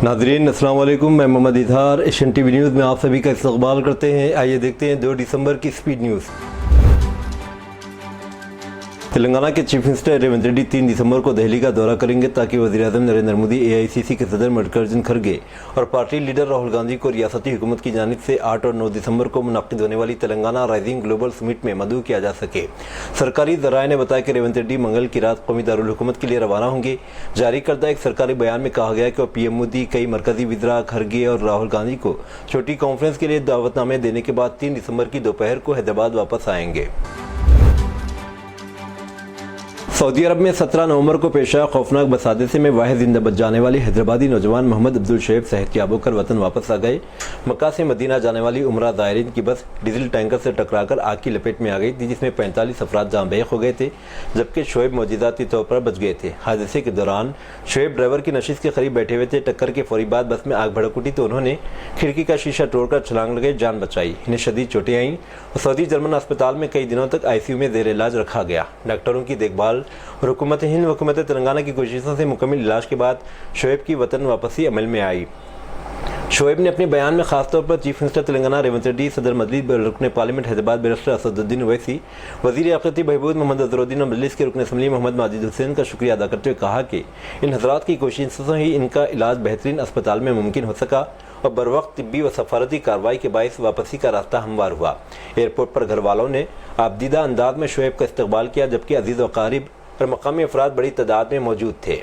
नाज़रीन अस्सलाम वालेकुम, मैं Mohammad Izhar Asian TV news में आप सभी का इस्तकबाल करते हैं। आइए देखते हैं 2 दिसंबर की स्पीड न्यूज़। तेलंगाना के चीफ मिनिस्टर रेवंत रेड्डी 3 दिसंबर को दिल्ली का दौरा करेंगे ताकि वज़ीर-ए-आज़म नरेंद्र मोदी, AICC के सदर मल्लिकार्जुन खड़गे और पार्टी लीडर राहुल गांधी को रियासती हुकूमत की जानिब से 8 और 9 दिसंबर को मुनक़्क़िद होने वाली तेलंगाना राइजिंग ग्लोबल समिट में मदऊ किया जा सके। सरकारी ज़राए ने बताया कि रेवंत रेड्डी मंगल की रात कौमी दारुल हुकूमत के लिए रवाना होंगे। जारी करदा एक सरकारी बयान में कहा गया है कि PM मोदी कई मरकजी वज़ीरा खड़गे और राहुल गांधी को छोटी कॉन्फ्रेंस के लिए दावतनामे देने के बाद 3 दिसंबर की दोपहर को हैदराबाद वापस आएंगे। सऊदी अरब में 17 नवंबर को पेश आया खौफनाक बस हादसे में वाहिद जिंदा बच जाने वाली हैदराबादी नौजवान मोहम्मद अब्दुल शोएब सेहतियाब होकर वतन वापस आ गए। मक्का से मदीना जाने वाली उमरा ज़ायरीन की बस डीजल टैंकर से टकराकर आग की लपेट में आ गई थी, जिसमें 45 अफराद जान बहक हो गए थे, जबकि शोएब मौजूदाती तौर पर बच गए थे। हादसे के दौरान शोएब ड्राइवर की नशिश के करीब बैठे हुए थे। टक्कर के फौरी बाद बस में आग भड़क उठी तो उन्होंने खिड़की का शीशा तोड़कर छलांग लगाई, जान बचाई। इन्हें शदीद चोटें आईं और सऊदी जर्मन अस्पताल में कई दिनों तक ICU में ज़ेर इलाज रखा गया। डॉक्टरों की देखभाल और हुकूमत हिंद व हुकूमत तेलंगाना की कोशिशों से मुकम्मल इलाज के बाद शोएब की वतन वापसी अमल में आई। शोएब ने अपने बयान में खासतौर पर चीफ मिनिस्टर तेलंगाना रेवंत रेड्डी, सदर मजलिस रुकन पार्लियामेंट हैदराबाद बैरिस्टर असदुद्दीन ओवैसी, वज़ीर आक़िबती बहबूद मोहम्मद अज़हरुद्दीन और मजलिस के रुकन असम्बली मोहम्मद माजिद हुसैन का शुक्रिया अदा करते हुए कहा कि इन हज़रात की कोशिशों से ही इनका इलाज बेहतरीन अस्पताल में मुमकिन हो सका और बर वक्त तिब्बी व सफारती कार्रवाई के बायस वापसी का रास्ता हमवार हुआ। एयरपोर्ट पर घर वालों ने आबदीदा अंदाज में शोएब का इस्तकबाल किया, जबकि अजीज़ व क़रीब और मकामी अफराद बड़ी तादाद में मौजूद थे।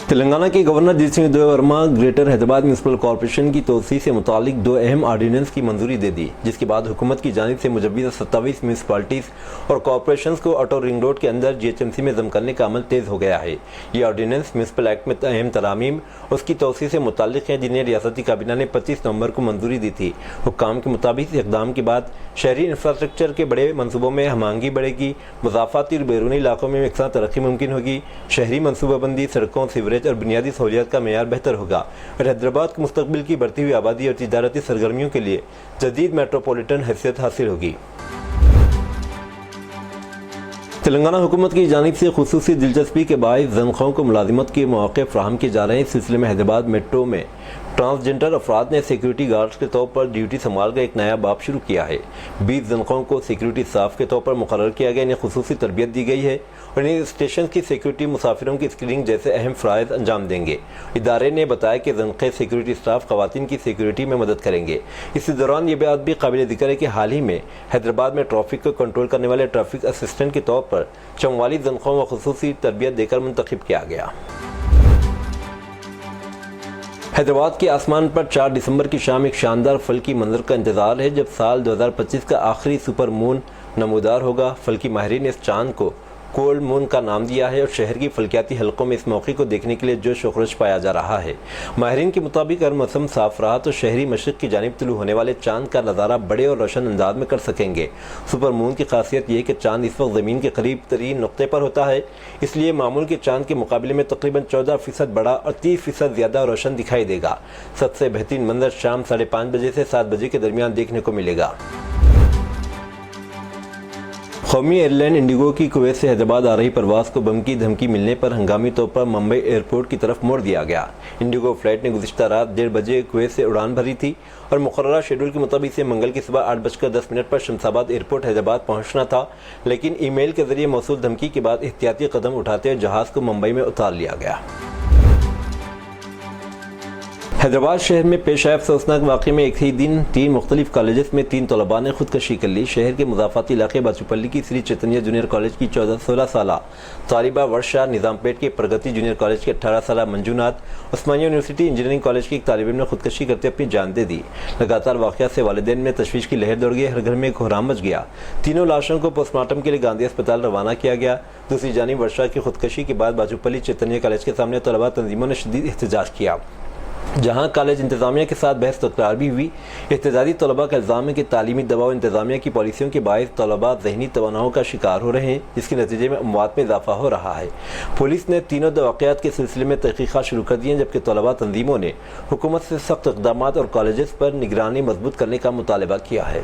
तेलंगाना के governor Jeet Singh Dev Varma greater Hyderabad municipal corporation की तोसी से मुतालिक 2 अहम आर्डीनेंस की मंजूरी दे दी, जिसके बाद हुकूमत की जानिब से मुजव्वज़ा 27 म्यूनसिपालिटीज़ और कॉरपोरेशन को आउटर रिंग रोड के अंदर GHMC में जम करने का अमल तेज़ हो गया है। ये आर्डीनेंस म्यूनसिपल एक्ट में अहम तरामीम उसकी तोसी से मुतालिक है, जिन्हें रियासती काबीना ने 25 नवंबर को मंजूरी दी थी। हुक्काम के मुताबिक इक़दाम के बाद शहरी इंफ्रास्ट्रक्चर के बड़े मनसूबों में हमआहंगी बढ़ेगी, मुज़ाफ़ाती और बैरूनी इलाकों में यकसा तरक्की मुमकिन होगी, शहरी मनसूबाबंदी, सड़कों, सीवरेज और बुनियादी सहूलियात का मेयार बेहतर होगा और हैदराबाद के मुस्तकबिल की बढ़ती हुई आबादी और तिजारती सरगर्मियों के लिए जदीद मेट्रोपॉलिटन हैसियत हासिल होगी। तेलंगाना हुकूमत की जानिब से खुसूसी दिलचस्पी के बायस ज़नख़ों को मुलाजिमत के मौक़े फ़राहम किए जा रहे हैं। इस सिलसिले में हैदराबाद मेट्रो में ट्रांसजेंडर अफराद ने सिक्योरिटी गार्ड्स के तौर पर ड्यूटी संभाल कर एक नया बाब शुरू किया है। 20 ज़नख़ों को सिक्योरिटी स्टाफ के तौर पर मुक़र्रर किया गया। इन्हें खुसूसी तरबियत दी गई है और इन्हें स्टेशन की सिक्योरिटी, मुसाफिरों की स्क्रीनिंग जैसे अहम फ़राइज़ अंजाम देंगे। इदारे ने बताया कि ज़नख़े सिक्योरिटी स्टाफ ख़वातीन की सिक्योरिटी में मदद करेंगे। इसी दौरान ये बात भी काबिल ज़िक्र है कि हाल ही में हैदराबाद में ट्रैफिक को कंट्रोल करने वाले ट्रैफिक असिस्टेंट के तौर पर 44 ज़नख़ों को खुसूसी तरबियत देकर मुंतखब किया गया। हैदराबाद के आसमान पर 4 दिसंबर की शाम एक शानदार फल्की मंजर का इंतजार है, जब साल 2025 का आखिरी सुपर मून नमूदार होगा। फल्की माहिरीन ने इस चांद को कोल्ड मून का नाम दिया है और शहर की फल्कियाती हलकों में इस मौके को देखने के लिए जोश व खरोश पाया जा रहा है। माहिरीन के मुताबिक अगर मौसम साफ रहा तो शहरी मशरिक़ की जानिब तुलू होने वाले चांद का नज़ारा बड़े और रोशन अंदाज में कर सकेंगे। सुपर मून की खासियत यह है कि चांद इस वक्त ज़मीन के करीब तरीन नुक्ते पर होता है, इसलिए मामूल के चांद के मुकाबले में तकरीबन 14% बड़ा और 30% ज़्यादा रोशन दिखाई देगा। सबसे बेहतरीन मंजर शाम 5:30 बजे से 7 बजे के दरमियान देखने को मिलेगा। कौमी एयरलाइन इंडिगो की कुवैत से हैदराबाद आ रही परवाज़ को बम की धमकी मिलने पर हंगामी तौर पर मुंबई एयरपोर्ट की तरफ मोड़ दिया गया। इंडिगो फ्लाइट ने गुज़िश्ता रात 1:30 बजे कुवैत से उड़ान भरी थी और मुकर्ररा शेड्यूल के मुताबिक से मंगल की सुबह 8:10 पर शमशाबाद एयरपोर्ट हैदराबाद पहुंचना था, लेकिन ईमेल के जरिए मौसूल धमकी के बाद एहतियाती कदम उठाते हुए जहाज़ को मुंबई में उतार लिया गया। हैदराबाद शहर में पेश आए अफसोसनाक वाक़े में एक ही दिन 3 मुख्तलिफ कॉलेज में 3 तलबा ने खुदकशी कर ली। शहर के मुज़ाफ़ाती इलाके बाचूपल्ली की श्री चैतन्य जूनियर कॉलेज की 16 साला तालिबा वर्षा, निज़ामपेट के प्रगति जूनियर कॉलेज के 18 साला मंजूनाथ, उस्मानिया यूनिवर्सिटी इंजीनियरिंग कॉलेज की एक तालिब इल्म ने खुदकशी करते अपनी जान दे दी। लगातार वाक़यात से वालिदैन में तशवीश की लहर दौड़ गई, हर घर में कोहराम मच गया। तीनों लाशों को पोस्टमार्टम के लिए गांधी अस्पताल रवाना किया गया। दूसरी जानिब वर्षा की खुदकशी के बाद बाचूपल्ली चैतन्य कॉलेज के सामने तलबा तंजीमों ने शदीद एहतजाज किया, जहाँ कॉलेज इंतज़ामिया के साथ बहस तकरार भी हुई। एहतजाजी तलबा का इल्ज़ाम है कि तालीमी दबाव इंतज़ामिया की पॉलिसियों के बायस तलबा ज़हनी तवानाओं का शिकार हो रहे हैं, जिसके नतीजे में अमवात में इजाफा हो रहा है। पुलिस ने तीनों वाक़यात के सिलसिले में तहक़ीक़ात शुरू कर दी हैं, जबकि तलबा तंजीमों ने हुकूमत से सख्त इक़दाम और कॉलेज पर निगरानी मजबूत करने का मुतालबा किया है।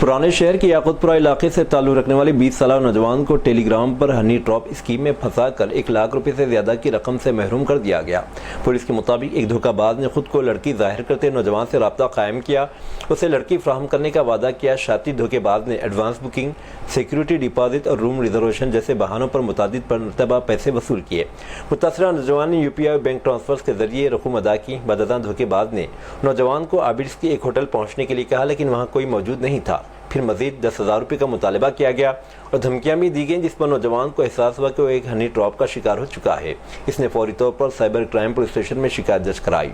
पुराने शहर के याकूतपुरा इलाके से ताल्लुक़ रखने वाले 20 साल नौजवान को टेलीग्राम पर हनी ट्रैप स्कीम में फंसाकर 1 लाख रुपए से ज्यादा की रकम से महरूम कर दिया गया। पुलिस के मुताबिक एक धोखाबाज ने खुद को लड़की जाहिर करते नौजवान से राब्ता कायम किया, उसे लड़की फराहम करने का वादा किया। शाती धोखेबाज ने एडवांस बुकिंग, सिक्योरिटी डिपॉजिट और रूम रिजर्वेशन जैसे बहानों पर मुतादिद मरतबा पैसे वसूल किए। मुतासरा नौजवान ने UPI बैंक ट्रांसफर के जरिए रकूम अदा की। बददा धोखेबाज ने नौजवान को आबिड्स के एक होटल पहुंचने के लिए कहा, लेकिन वहां कोई मौजूद नहीं था। फिर मजीद 10,000 रुपये का मुतालबा किया गया और धमकियां भी दी गईं, जिस पर नौजवान को एहसास हुआ कि वो एक हनी ट्रैप का शिकार हो चुका है। इसने फौरी तौर पर साइबर क्राइम पुलिस स्टेशन में शिकायत दर्ज कराई।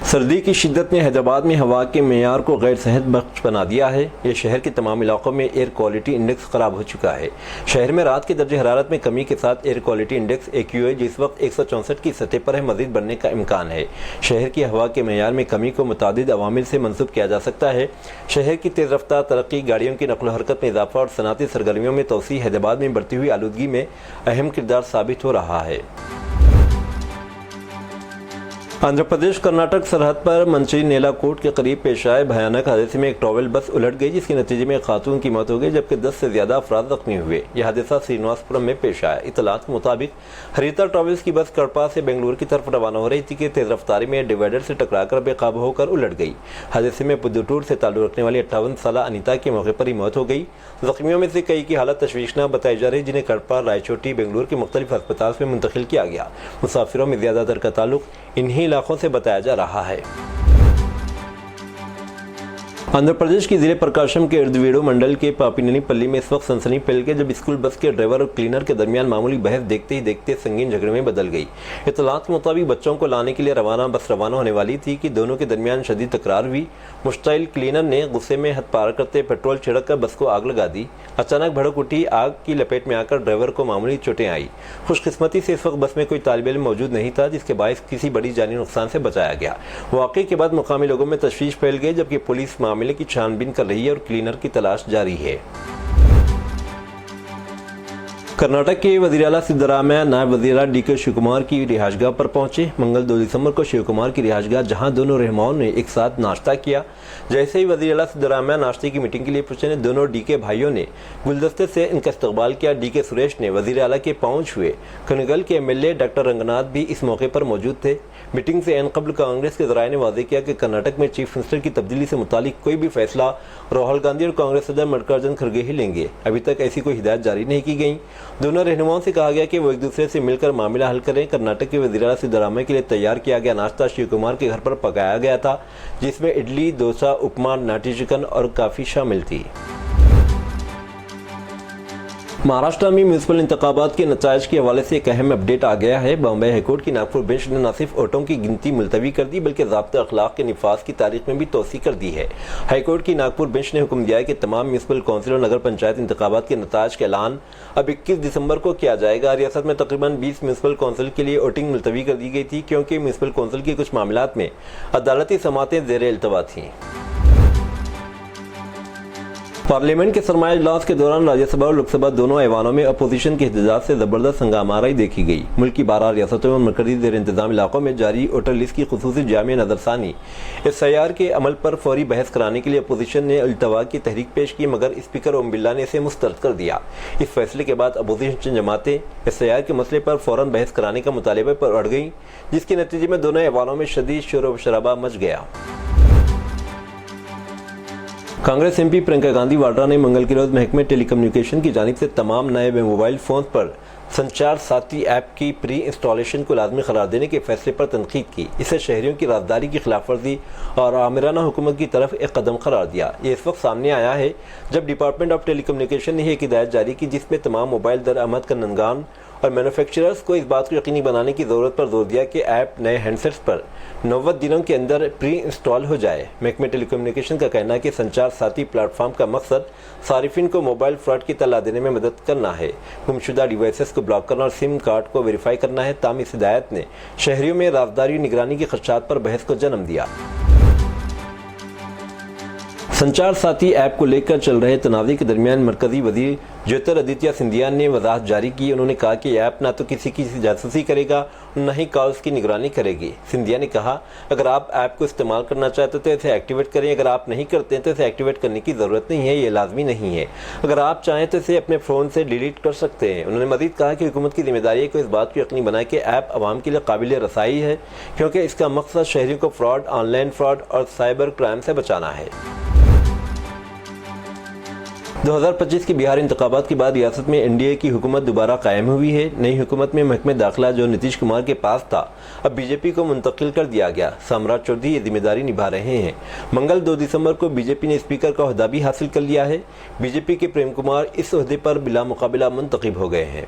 सर्दी की शिद्दत ने हैदराबाद में हवा के मेयार को गैर सेहत बख्श बना दिया है। ये शहर के तमाम इलाकों में एयर क्वालिटी इंडेक्स खराब हो चुका है। शहर में रात के दर्जे हरारत में कमी के साथ एयर क्वालिटी इंडेक्स AQI जिस वक्त 164 की सतह पर है, मजीद बढ़ने का इम्कान है। शहर की हवा के मेयार में कमी को मुतादिद अवामिल से मंसूब किया जा सकता है। शहर की तेज़ रफ्तार तरक्की, गाड़ियों की नकल हरकत में इजाफा और सनाती सरगर्मियों में तोसी हैदराबाद में बढ़ती हुई आलूदगी में अहम किरदार साबित हो रहा है। आंध्र प्रदेश कर्नाटक सरहद पर मंचरी नेलाकोट के करीब पेश आए भयानक हादसे में एक ट्रैवल बस उलट गई, जिसके नतीजे में खातून की मौत हो गई, जबकि 10 से ज्यादा अफराद जख्मी हुए। यह हादसा श्रीनिवासपुरम में पेश आया। इतलात के मुताबिक हरिता ट्रैवल्स की बस कड़पा से बेंगलुरु की तरफ रवाना हो रही थी कि तेज रफ्तारी में डिवाइडर से टकराकर बेकाबू होकर उलट गई। हादसे में पुदुटूर से ताल्लुक रखने वाली 58 साल अनिता की मौके पर ही मौत हो गई। जख्मियों में से कई की हालत तशवीशनाक बताई जा रही, जिन्हें कड़पा, रायचोटी, बेंगलुरु के मुख्तलिफ अस्पताल में मुंतकिल किया गया। मुसाफिरों में ज्यादातर का ताल्लुक इन्हीं इलाकों से बताया जा रहा है। आंध्र प्रदेश के जिले प्रकाशम के इर्दगिर्द मंडल के पापिनेनीपल्ली में इस वक्त सनसनी फैल गई, जब स्कूल बस के ड्राइवर और क्लीनर के दरमियान मामूली बहस देखते ही देखते संगीन झगड़े में बदल गई। इत्तलात के मुताबिक बच्चों को लाने के लिए बस रवाना होने वाली थी कि दोनों के दरमियान शदीद तकरार हुई। मुश्ताइल क्लीनर ने गुस्से में हद पार करते पेट्रोल छिड़क कर बस को आग लगा दी। अचानक भड़क उठी। आग की लपेट में आकर ड्राइवर को मामूली चोटें आई। खुशकिस्मती से इस वक्त बस में कोई तालिब इल्म मौजूद नहीं था, जिसके बायस किसी बड़ी जानी नुकसान से बचाया गया। वाक़े के बाद मुकामी लोगों में तशवीश फैल गई, जबकि पुलिस मामले की छानबीन कर रही है और क्लीनर की तलाश जारी है। कर्नाटक के वज़ीर-ए-आला सिद्धरामैया नायब वज़ीर DK शिवकुमार की रिहायशगाह पर पहुंचे। मंगल 2 दिसंबर को शिवकुमार की रिहायशगाह, जहां दोनों रहनुमाओं ने एक साथ नाश्ता किया। जैसे ही वज़ीर-ए-आला सिद्धरामैया नाश्ते की मीटिंग के लिए पहुंचे, दोनों DK भाइयों ने गुलदस्ते से इनका इस्तकबाल किया। DK सुरेश ने वज़ीर-ए-आला के पाँव छुए। कनगल के MLA डॉक्टर रंगनाथ भी इस मौके पर मौजूद थे। मीटिंग से एन कबल कांग्रेस के ज़राए ने वादे किया कि कर्नाटक में चीफ मिनिस्टर की तब्दीली से मुतालिक कोई भी फैसला राहुल गांधी और कांग्रेस सदर मल्लिकार्जुन खड़गे ही लेंगे। अभी तक ऐसी कोई हिदायत जारी नहीं की गई। दोनों रहनुमाओं से कहा गया कि वो एक दूसरे से मिलकर मामला हल करें। कर्नाटक के वज़ीर-ए-आला सिद्धरामैया के लिए तैयार किया गया नाश्ता शिवकुमार के घर पर पकाया गया था, जिसमें इडली, डोसा, उपमा, नाटी चिकन और काफ़ी शामिल थी। महाराष्ट्र में म्यूनसिपल इंतखाबात के नताइज के हवाले से एक अहम अपडेट आ गया है। बॉम्बे हाईकोर्ट की नागपुर बेंच ने न सिर्फ वोटों की गिनती मुलतवी कर दी, बल्कि ज़ाब्ता अखलाक के निफाज की तारीख में भी तोसी कर दी है। हाईकोर्ट की नागपुर बेंच ने हुक्म दिया है कि तमाम म्यूनसिपल कौंसिल और नगर पंचायत इंतखाबात के नताइज का ऐलान अब 21 दिसंबर को किया जाएगा। रियासत में तकरीबन 20 म्यूनसिपल कौंसिल के लिए वोटिंग मुलतवी कर दी गई थी, क्योंकि म्यूनसिपल कौंसिल के कुछ मामलात में अदालती समातें ज़ेर इल्तवा थीं। पार्लियामेंट के सरमाया इजलास के दौरान राज्यसभा और लोकसभा दोनों ऐवानों में अपोजिशन के एहतजाज से जबरदस्त हंगामाराई देखी गई। मुल्क की 12 रियासतों और मरकजी जेर इंतजाम इलाकों में जारी वोटर लिस्ट की खुसूसी जामिया नजरसानी SIR के अमल पर फौरी बहस कराने के लिए अपोजिशन ने इल्तवा की तहरीक पेश की, मगर स्पीकर ओम बिरला ने इसे मुस्तरद कर दिया। इस फैसले के बाद अपोजिशन जमातें SIR के मसले पर फौरन बहस कराने का मुतालबे पर अड़ गईं, जिसके नतीजे में दोनों ऐवानों में शदीद शोर शराबा मच गया। कांग्रेस MP प्रियंका गांधी वाड्रा ने मंगल के रोज महकमे टेलीकम्युनिकेशन की जानिब से तमाम नए मोबाइल फोन पर संचार साथी ऐप की प्री इंस्टॉलेशन को लाजमी करार देने के फैसले पर तनकीद की। इसे शहरियों की राजदारी की खिलाफ वर्जी और आमिराना हुकूमत की तरफ एक कदम करार दिया। ये इस वक्त सामने आया है जब डिपार्टमेंट ऑफ टेलीकम्युनिकेशन ने एक हिदायत जारी की, जिसमें तमाम मोबाइल दरआमद करनंदान और मैन्युफैक्चरर्स को इस बात को यकीनी बनाने की ज़रूरत पर जोर दिया कि ऐप नए हैंडसेट्स पर 90 दिनों के अंदर प्री इंस्टॉल हो जाए। महकमे टेलीकम्युनिकेशन का कहना है कि संचार साथी प्लेटफॉर्म का मकसद सारिफिन को मोबाइल फ्रॉड की तला देने में मदद करना है, गुमशुदा डिवाइसेस को ब्लॉक करना और सिम कार्ड को वेरीफाई करना है। ताम इस हिदायत ने शहरियों में राजदारी निगरानी के खदशात पर बहस को जन्म दिया। संचार साथी ऐप को लेकर चल रहे तनाज़े के दरमियान मरकजी वजीर ज्योतिरादित्य सिंधिया ने वजाहत जारी की। उन्होंने कहा कि ऐप न तो किसी की जासूसी करेगा न ही कॉल्स की निगरानी करेगी। सिंधिया ने कहा, अगर आप ऐप को इस्तेमाल करना चाहते तो इसे एक्टिवेट करें, अगर आप नहीं करते तो इसे एक्टिवेट करने की ज़रूरत नहीं है, ये लाजमी नहीं है। अगर आप चाहें तो इसे अपने फ़ोन से डिलीट कर सकते हैं। उन्होंने मज़ीद कहा कि हुकूमत की जिम्मेदारी को इस बात को यकीनी बनाए कि ऐप आवाम के लिए काबिल रसाई है, क्योंकि इसका मकसद शहरियों को फ्रॉड, ऑनलाइन फ्रॉड और साइबर क्राइम से बचाना है। 2025 के बिहार इंतखाबात के बाद रियासत में एनडीए की हुकूमत दोबारा कायम हुई है। नई हुकूमत में महकमे दाखिला जो नीतीश कुमार के पास था, अब बीजेपी को मुंतकिल कर दिया गया। सम्राट चौधरी ये जिम्मेदारी निभा रहे हैं। मंगल 2 दिसंबर को बीजेपी ने स्पीकर का ओहदा भी हासिल कर लिया है। बीजेपी के प्रेम कुमार इस ओहदे पर बिला मुकाबला मुंतखब हो गए हैं।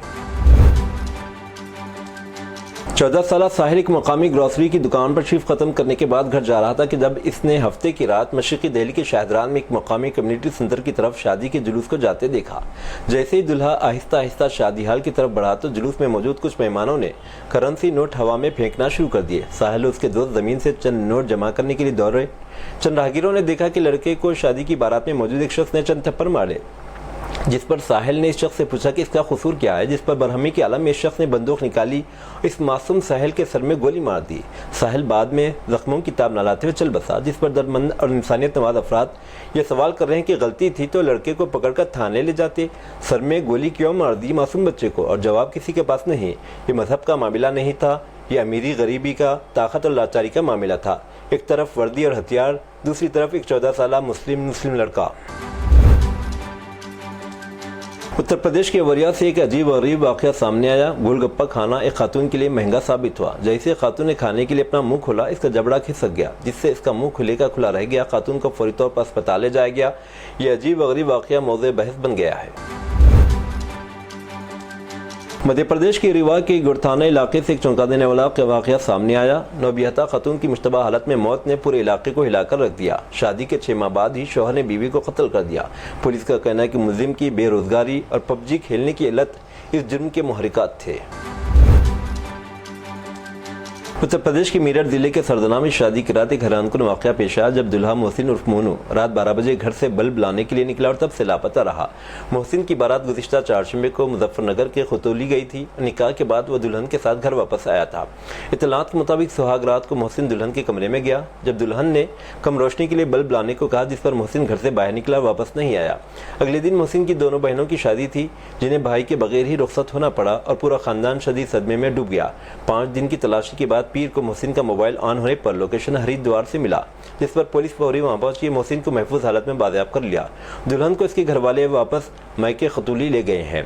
14 साला साहिल एक मकामी ग्रॉसरी की दुकान पर शिफ्ट खत्म करने के बाद घर जा रहा था कि जब इसने हफ्ते की रात मशरक़ी दिल्ली के शाहदरान में एक मकामी कम्युनिटी सेंटर की तरफ शादी के जुलूस को जाते देखा। जैसे ही दुल्हा आहिस्ता आहिस्ता शादी हाल की तरफ बढ़ा तो जुलूस में मौजूद कुछ मेहमानों ने करेंसी नोट हवा में फेंकना शुरू कर दिए। साहिल और उसके दोस्त ज़मीन से चंद नोट जमा करने के लिए दौड़ रहे। चंद राहगीरों ने देखा कि लड़के को शादी की बारात में मौजूद एक शख्स ने चंद थप्पड़ मारे, जिस पर साहिल ने इस शख्स से पूछा कि इसका कसूर क्या है, जिस पर बरहमी के आलम में इस शख्स ने बंदूक निकाली, इस मासूम साहिल के सर में गोली मार दी। साहिल बाद में जख्मों की ताब न लाते हुए चल बसा, जिस पर दर्दमंद और इंसानियत नवाज अफराद ये सवाल कर रहे हैं कि गलती थी तो लड़के को पकड़कर थाने ले जाते, सर में गोली क्यों मार दी मासूम बच्चे को? और जवाब किसी के पास नहीं। ये मजहब का मामला नहीं था, ये अमीरी गरीबी का, ताकत और लाचारी का मामला था। एक तरफ वर्दी और हथियार, दूसरी तरफ एक 14 साला मुस्लिम लड़का। उत्तर प्रदेश के वरिया से एक अजीब और गरीब वाक़या सामने आया। गोलगप्पा खाना एक खातून के लिए महंगा साबित हुआ। जैसे खातून ने खाने के लिए अपना मुंह खोला, इसका जबड़ा खिसक गया, जिससे इसका मुंह खुले का खुला रह गया। खातून को फौरी तौर पर अस्पताल ले जाया गया। यह अजीब और गरीब वाक़या मौज़े बहस बन गया है। मध्य प्रदेश के रीवा के गुड़थाना इलाके से एक चौंका देने वाला वाक़या सामने आया। नौबियाता खातून की मुश्तबा हालत में मौत ने पूरे इलाके को हिलाकर रख दिया। शादी के 6 माह बाद ही शौहर ने बीवी को कत्ल कर दिया। पुलिस का कहना है कि मुलजिम की बेरोजगारी और पबजी खेलने की इल्लत इस जुर्म के मुहरिकात थे। उत्तर प्रदेश के मेरठ जिले के सरदना में शादी की रात एक हैरानकुन वाक़या पेश आया, जब दुल्हा मोहसिन उर्फ मोनू रात 12 बजे घर से बल्ब लाने के लिए निकला और तब से लापता रहा। मोहसिन की बारात गुज़िश्ता चारशंबे को मुजफ्फरनगर के खुतौली गई थी। निकाह के बाद वह दुल्हन के साथ घर वापस आया था। इत्तलात के मुताबिक सुहाग रात को मोहसिन दुल्हन के कमरे में गया। जब दुल्हन ने कम रोशनी के लिए बल्ब लाने को कहा, जिस पर मोहसिन घर से बाहर निकला, वापस नहीं आया। अगले दिन मोहसिन की दोनों बहनों की शादी थी, जिन्हें भाई के बगैर ही रुखसत होना पड़ा और पूरा खानदान शदीद सदमे में डूब गया। 5 दिन की तलाशी के बाद पीर को मोहसिन का मोबाइल ऑन होने पर लोकेशन हरिद्वार से मिला, जिस पर पुलिस फौरी वहां पहुंची। मोहसिन को महफूज हालत में बाजियाब कर लिया। दुल्हन को इसके घर वाले वापस मायके खतौली ले गए हैं।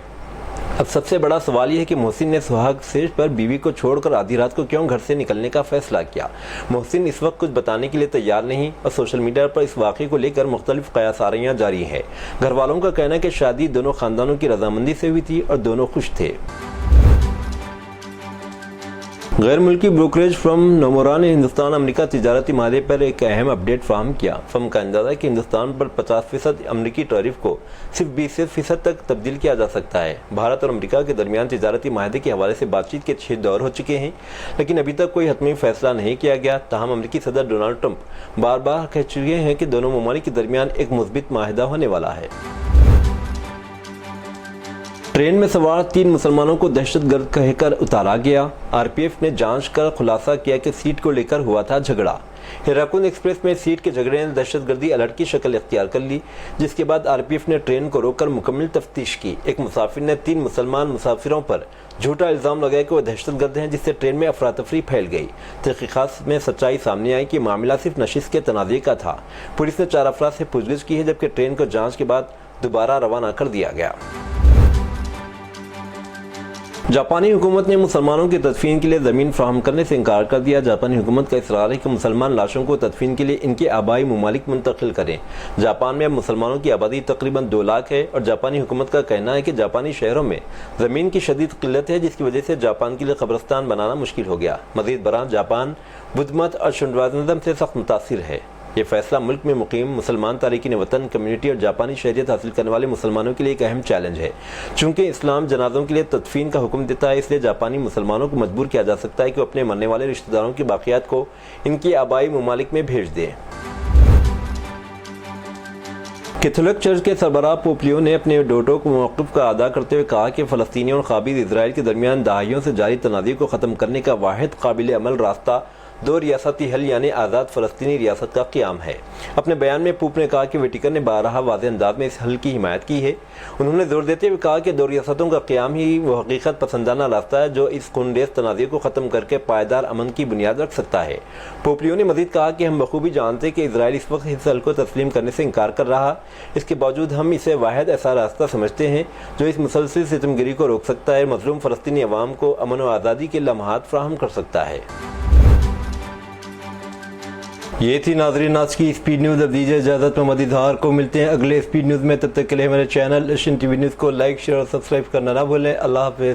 अब सबसे बड़ा सवाल यह है कि मोहसिन ने सुहाग से पर बीवी को छोड़कर आधी रात को क्यों घर से निकलने का फैसला किया। मोहसिन इस वक्त कुछ बताने के लिए तैयार नहीं और सोशल मीडिया पर इस वाक़े को लेकर मुख्तलिफ क़यासारियाँ जारी हैं। घर वालों का कहना है कि शादी दोनों खानदानों की रजामंदी से हुई थी और दोनों खुश थे। गैर मुल्की ब्रोकरेज फर्म नोमोरा ने हिंदुस्तान अमेरिका तिजारती माहे पर एक अहम अपडेट फराहम किया। फर्म का अंदाजा है कि हिंदुस्तान पर 50% अमरीकी टैरिफ को सिर्फ 20% तक तब्दील किया जा सकता है। भारत और अमेरिका के दरमियान तिजारती माहे के हवाले से बातचीत के 6 दौर हो चुके हैं, लेकिन अभी तक कोई हतमी फैसला नहीं किया गया। ताहम अमरीकी सदर डोनाल्ड ट्रंप बार बार कह चुके हैं कि दोनों ममालिक के दरमियान एक मुस्बित माहिदा होने वाला है। ट्रेन में सवार 3 मुसलमानों को दहशतगर्द कहकर उतारा गया। आरपीएफ ने जांच कर खुलासा किया कि सीट को लेकर हुआ था झगड़ा। हिराकुंद एक्सप्रेस में सीट के झगड़े ने दहशतगर्दी अलर्ट की शक्ल इख्तियार कर ली, जिसके बाद आरपीएफ ने ट्रेन को रोककर मुकम्मल तफ्तीश की। एक मुसाफिर ने 3 मुसलमान मुसाफिरों पर झूठा इल्ज़ाम लगाया कि वो दहशतगर्द हैं, जिससे ट्रेन में अफरा तफरी फैल गई। तहक़ीक़ात में सच्चाई सामने आई कि मामला सिर्फ नशिस्त के तनाज़े का था। पुलिस ने 4 अफराद से पूछगिछ की है, जबकि ट्रेन को जाँच के बाद दोबारा रवाना कर दिया गया। जापानी हुकूमत ने मुसलमानों की तदफीन के लिए ज़मीन फ्राहम करने से इनकार कर दिया। जापानी हुकूमत का इसरार है कि मुसलमान लाशों को तदफीन के लिए इनके आबाई ममालिक मुंतकिल करें। जापान में अब मुसलमानों की आबादी तकरीबन 2 लाख है और जापानी हुकूमत का कहना है कि जापानी शहरों में ज़मीन की शदीद किल्लत है, जिसकी वजह से जापान के लिए कब्रिस्तान बनाना मुश्किल हो गया। मज़ीद बरां जापान बुद्ध मत और शून्यवादिज़्म से सख्त मुतासिर है। ये फैसला मुल्क में मुकीम मुसलमान तारिकीन वतन कम्युनिटी और जापानी शहरियत हासिल करने वाले मुसलमानों के लिए एक अहम चैलेंज है। चूँकि इस्लाम जनाज़ों के लिए तदफीन का हुक्म देता है, इसलिए जापानी मुसलमानों को मजबूर किया जा सकता है कि वो अपने मरने वाले रिश्तेदारों की बाक़ियात को इनकी आबाई ममालिक में भेज दें। कैथोलिक चर्च के सरबराह पोप लियो ने अपने डोटो को मौक़िफ़ का अदा करते हुए कहा कि फ़लस्तीनियों और क़ाबिज़ इजराइल के दरमियान दहाइयों से जारी तनाज़ी को ख़त्म करने का वाहिद काबिल अमल रास्ता दो रियासती हल यानी आज़ाद फ़लस्तीनी रियासत का क़याम है। अपने बयान में पोप ने कहा कि वेटिकन ने बारहा वाज़ेह अंदाज में इस हल की हिमायत की है। उन्होंने जोर देते हुए कहा कि दो रियासतों का क़याम ही वो हकीकत पसंदाना रास्ता है जो इस खूनरेज़ तनाज़ी को ख़त्म करके पायदार अमन की बुनियाद रख सकता है। पोप लियो ने मज़ीद कहा कि हम बखूबी जानते हैं कि इजराइल इस वक्त इस हल को तस्लीम करने से इनकार कर रहा, इसके बावजूद हम इसे वाहिद ऐसा रास्ता समझते हैं जो इस मुसलसिल सितमगिरी को रोक सकता है, मज़लूम फ़लस्तीनी अवाम को अमन व आज़ादी के लम्हात फ़राहम कर सकता है। ये थी नाज़रीन आज की स्पीड न्यूज़। अब दीजिए इजाज़त, मोहम्मद इजहार को मिलते हैं अगले स्पीड न्यूज़ में। तब तक के लिए हमारे चैनल एशियन टीवी न्यूज़ को लाइक शेयर और सब्सक्राइब करना ना भूलें। अल्लाह हाफ़िज़।